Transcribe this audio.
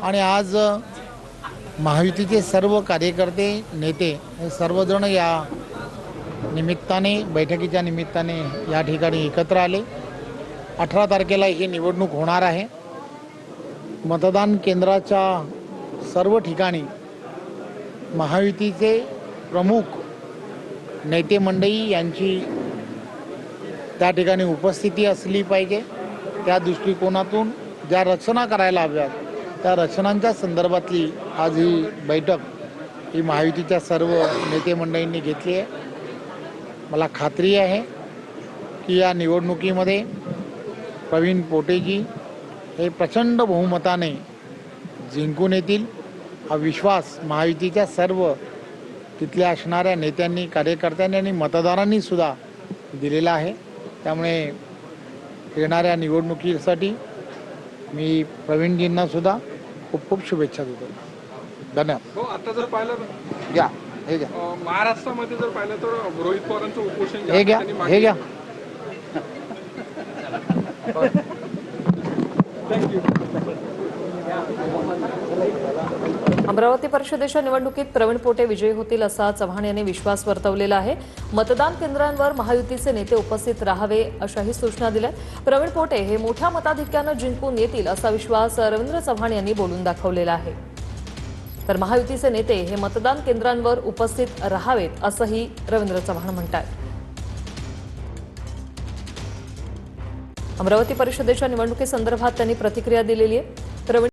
आणि आज महायुतीचे सर्व कार्यकर्ते नेते हे सर्वजण या निमित्ताने बैठकीच्या निमित्ताने या ठिकाणी एकत्र आले। 18 तारखेला ही निवडणूक होणार आहे। मतदान केंद्राच्या सर्व ठिकाणी महायुतीचे प्रमुख नेते मंडळी यांची त्या ठिकाणी उपस्थिती असली पाहिजे। त्या दृष्टिकोनातून ज्या रचना करायला हव्यात त्या रचनांच्या संदर्भातली आज ही बैठक ही महायुतीच्या सर्व नेते मंडळींनी घेतली आहे। मला खात्री आहे की या निवडणुकीमध्ये प्रवीण पोटेजी हे प्रचंड बहुमताने जिंकून येतील। हा विश्वास महायुतीच्या सर्व तिथल्या असणाऱ्या नेत्यांनी, कार्यकर्त्यांनी आणि मतदारांनी सुद्धा दिलेला आहे। त्यामुळे येणाऱ्या निवडणुकीसाठी मी प्रवीणजींना सुद्धा खूप खूप शुभेच्छा देतो। धन्यवाद। हो, आता जर पाहिलं घ्या हे घ्या महाराष्ट्रामध्ये जर पाहिलं तर रोहित पवारांचं उपोषण हे घ्या हे घ्या। अमरावती परिषदेच्या निवडणुकीत प्रवीण पोटे विजयी होतील असा चव्हाण यांनी विश्वास वर्तवलेला आहे। मतदान केंद्रांवर महायुतीचे नेते उपस्थित राहावे अशाही सूचना दिल्या। प्रवीण पोटे हे मोठ्या मताधिक्याने जिंकून येतील असा विश्वास रवींद्र चव्हाण यांनी बोलून दाखवलेला आहे। तर महायुतीचे नेते हे मतदान केंद्रांवर उपस्थित राहावेत असंही रवींद्र चव्हाण म्हणतात। अमरावती परिषदेच्या निवडणुकीसंदर्भात त्यांनी प्रतिक्रिया दिलेली आहे।